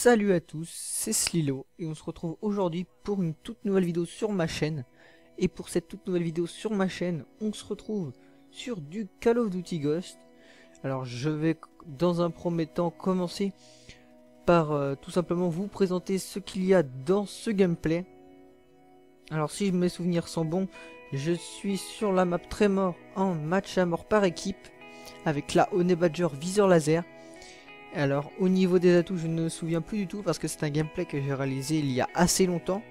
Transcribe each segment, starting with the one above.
Salut à tous, c'est Slilo et on se retrouve aujourd'hui pour une toute nouvelle vidéo sur ma chaîne. Et pour cette toute nouvelle vidéo sur ma chaîne, on se retrouve sur du Call of Duty Ghost. Alors je vais dans un premier temps commencer par tout simplement vous présenter ce qu'il y a dans ce gameplay. Alors si mes souvenirs sont bons, je suis sur la map Tremor en match à mort par équipe avec la Honey Badger viseur laser. Alors au niveau des atouts, je ne me souviens plus du tout parce que c'est un gameplay que j'ai réalisé il y a assez longtemps.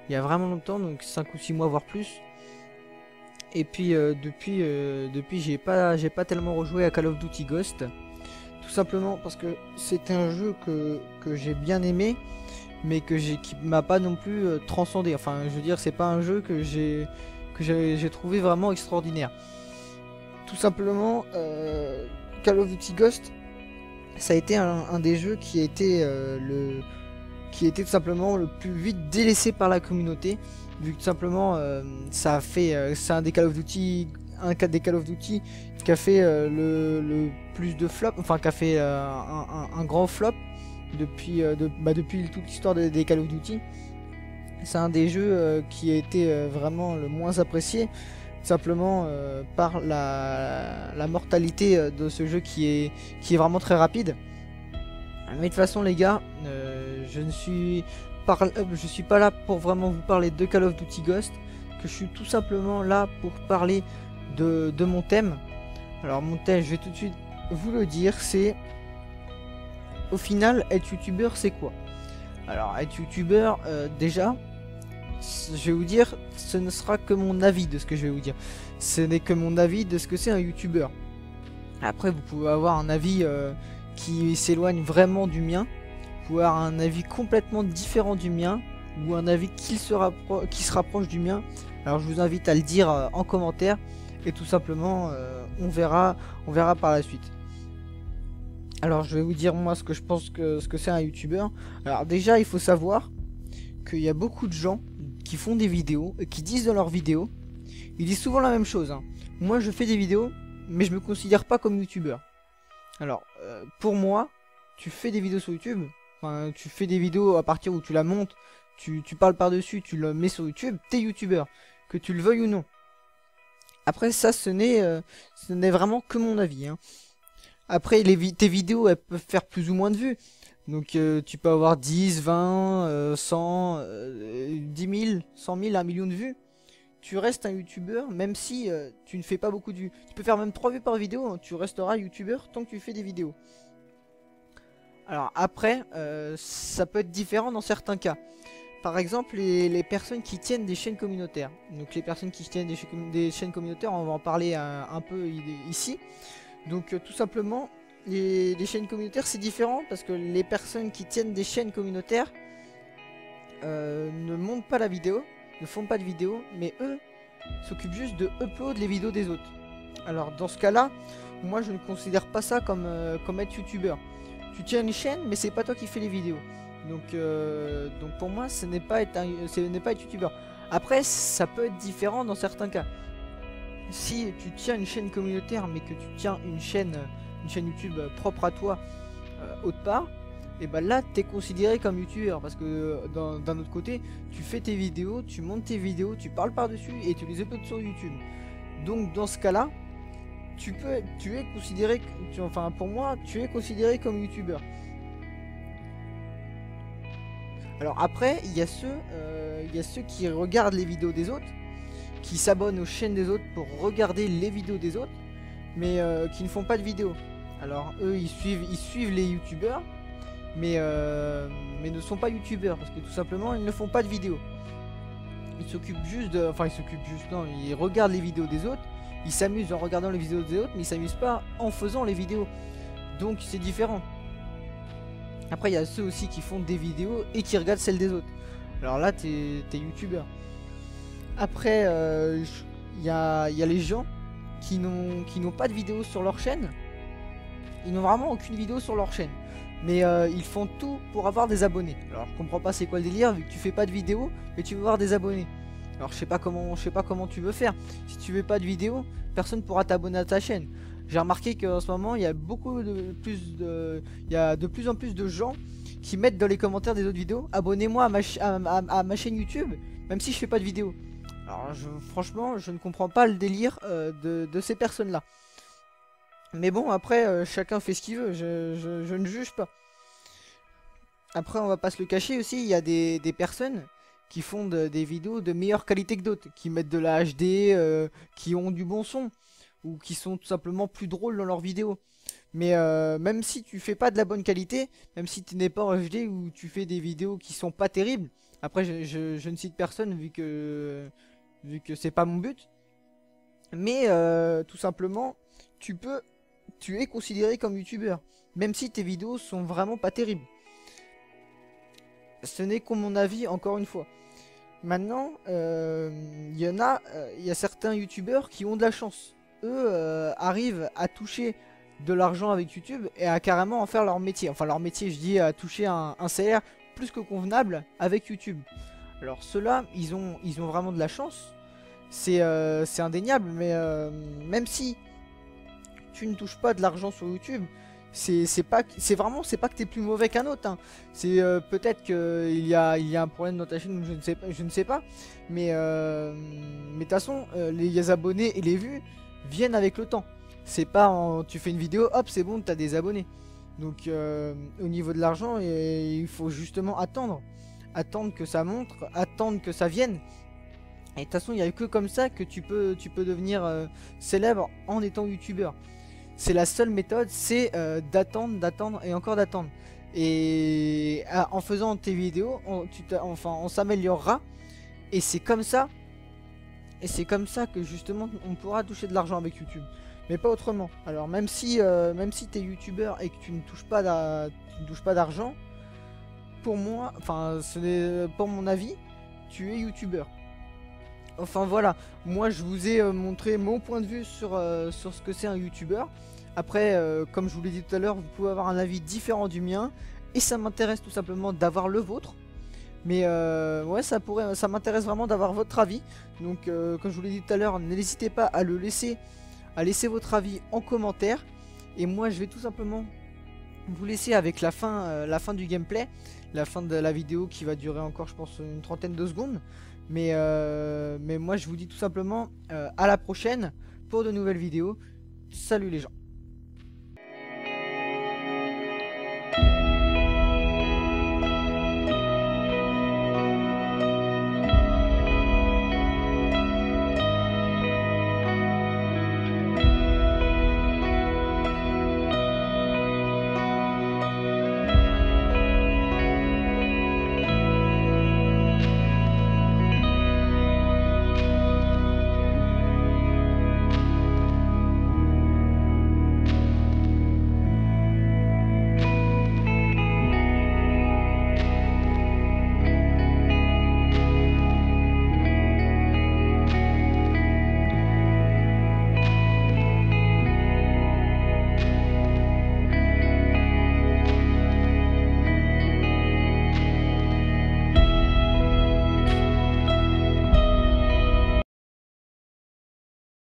Il y a vraiment longtemps, donc 5 ou 6 mois voire plus. Et puis depuis j'ai pas tellement rejoué à Call of Duty Ghost. Tout simplement parce que c'est un jeu que j'ai bien aimé, mais qui m'a pas non plus transcendé. Enfin je veux dire, c'est pas un jeu que j'ai trouvé vraiment extraordinaire. Tout simplement Call of Duty Ghost, ça a été un des jeux qui a été tout simplement le plus vite délaissé par la communauté, vu que tout simplement c'est un des Call of Duty qui a fait le plus de flop, enfin qui a fait un grand flop depuis toute l'histoire des Call of Duty. C'est un des jeux qui a été vraiment le moins apprécié, simplement par la mortalité de ce jeu qui est vraiment très rapide. Mais de toute façon les gars, je suis pas là pour vraiment vous parler de Call of Duty Ghost, que je suis tout simplement là pour parler de mon thème. Alors mon thème, je vais tout de suite vous le dire, c'est au final être youtubeur c'est quoi? Alors être youtubeur, déjà je vais vous dire, ce ne sera que mon avis de ce que je vais vous dire. Ce n'est que mon avis de ce que c'est un youtubeur. Après vous pouvez avoir un avis qui s'éloigne vraiment du mien. Vous pouvez avoir un avis complètement différent du mien, ou un avis qui se rapproche du mien. Alors je vous invite à le dire en commentaire, et tout simplement on verra par la suite. Alors je vais vous dire moi ce que je pense ce que c'est un youtubeur. Alors déjà il faut savoir qu'il y a beaucoup de gens qui font des vidéos et qui disent dans leurs vidéos, ils disent souvent la même chose, hein. Moi je fais des vidéos mais je me considère pas comme youtubeur. Alors pour moi, tu fais des vidéos sur YouTube, enfin, tu fais des vidéos à partir où tu la montes, tu parles par dessus, tu le mets sur YouTube, t'es youtubeur, que tu le veuilles ou non. Après ça ce n'est vraiment que mon avis, hein. Après tes vidéos elles peuvent faire plus ou moins de vues. Donc tu peux avoir 10, 20, 100, 10 000, 100 000, 1 million de vues. Tu restes un youtubeur même si tu ne fais pas beaucoup de vues. Tu peux faire même 3 vues par vidéo, hein, tu resteras youtubeur tant que tu fais des vidéos. Alors après, ça peut être différent dans certains cas. Par exemple, les personnes qui tiennent des chaînes communautaires. Donc les personnes qui tiennent des chaînes communautaires, on va en parler un peu ici. Donc tout simplement, les chaînes communautaires c'est différent parce que les personnes qui tiennent des chaînes communautaires ne montent pas la vidéo, ne font pas de vidéo, mais eux s'occupent juste de upload les vidéos des autres. Alors dans ce cas là, moi je ne considère pas ça comme être youtubeur. Tu tiens une chaîne mais c'est pas toi qui fais les vidéos. Donc pour moi ce n'est pas être youtubeur. Après ça peut être différent dans certains cas. Si tu tiens une chaîne communautaire mais que tu tiens une chaîne YouTube propre à toi autre part, et ben là t'es considéré comme youtubeur parce que d'un autre côté tu fais tes vidéos, tu montes tes vidéos, tu parles par dessus et tu les uploads sur YouTube. Donc dans ce cas là tu es considéré, enfin pour moi tu es considéré comme youtubeur. Alors après il y a ceux qui regardent les vidéos des autres, qui s'abonnent aux chaînes des autres pour regarder les vidéos des autres, mais qui ne font pas de vidéos. Alors eux ils suivent les youtubeurs, mais ne sont pas youtubeurs parce que tout simplement ils ne font pas de vidéos. Ils s'occupent juste de, enfin non, ils regardent les vidéos des autres, ils s'amusent en regardant les vidéos des autres, mais ils s'amusent pas en faisant les vidéos. Donc c'est différent. Après il y a ceux aussi qui font des vidéos et qui regardent celles des autres. Alors là t'es youtubeur. Après il y a les gens qui n'ont pas de vidéo sur leur chaîne. Ils n'ont vraiment aucune vidéo sur leur chaîne, mais ils font tout pour avoir des abonnés. Alors je comprends pas c'est quoi le délire, vu que tu fais pas de vidéo mais tu veux avoir des abonnés. Alors je sais pas comment tu veux faire. Si tu veux pas de vidéo, personne pourra t'abonner à ta chaîne. J'ai remarqué qu'en ce moment il y a de plus en plus de gens qui mettent dans les commentaires des autres vidéos, abonnez-moi à ma chaîne YouTube, même si je fais pas de vidéo. Alors franchement, je ne comprends pas le délire de ces personnes-là. Mais bon, après, chacun fait ce qu'il veut, je ne juge pas. Après, on va pas se le cacher aussi, il y a des personnes qui font des vidéos de meilleure qualité que d'autres, qui mettent de la HD, qui ont du bon son, ou qui sont tout simplement plus drôles dans leurs vidéos. Mais même si tu fais pas de la bonne qualité, même si tu n'es pas en HD ou tu fais des vidéos qui sont pas terribles, après je ne cite personne vu que c'est pas mon but, mais tout simplement tu es considéré comme youtubeur, même si tes vidéos sont vraiment pas terribles. Ce n'est que mon avis, encore une fois. Maintenant, il y a certains youtubeurs qui ont de la chance. Eux arrivent à toucher de l'argent avec YouTube et à carrément en faire leur métier. Enfin leur métier, je dis, à toucher un salaire plus que convenable avec YouTube. Alors ceux-là, ils ont vraiment de la chance. C'est indéniable, mais même si tu ne touches pas de l'argent sur YouTube, c'est pas que t'es plus mauvais qu'un autre, hein. C'est peut-être qu'il y a un problème dans ta chaîne, je ne sais pas, mais de toute façon les abonnés et les vues viennent avec le temps. C'est pas tu fais une vidéo, hop, c'est bon, t'as des abonnés. Donc au niveau de l'argent, il faut justement attendre que ça monte, attendre que ça vienne. Et de toute façon, il n'y a que comme ça que tu peux devenir célèbre en étant youtubeur. C'est la seule méthode, c'est d'attendre et encore d'attendre. Et en faisant tes vidéos, on s'améliorera. Et c'est comme ça. Et c'est comme ça que justement on pourra toucher de l'argent avec YouTube. Mais pas autrement. Alors même si tu es youtubeur et que tu ne touches pas d'argent, pour moi, enfin pour mon avis, tu es youtubeur. Enfin voilà, moi je vous ai montré mon point de vue sur ce que c'est un youtubeur. Après, comme je vous l'ai dit tout à l'heure, vous pouvez avoir un avis différent du mien. Et ça m'intéresse tout simplement d'avoir le vôtre. Mais ouais, ça m'intéresse vraiment d'avoir votre avis. Donc comme je vous l'ai dit tout à l'heure, n'hésitez pas à laisser votre avis en commentaire. Et moi je vais tout simplement vous laisser avec la fin du gameplay. La fin de la vidéo qui va durer encore, je pense, une trentaine de secondes. Mais moi je vous dis tout simplement à la prochaine pour de nouvelles vidéos. Salut les gens.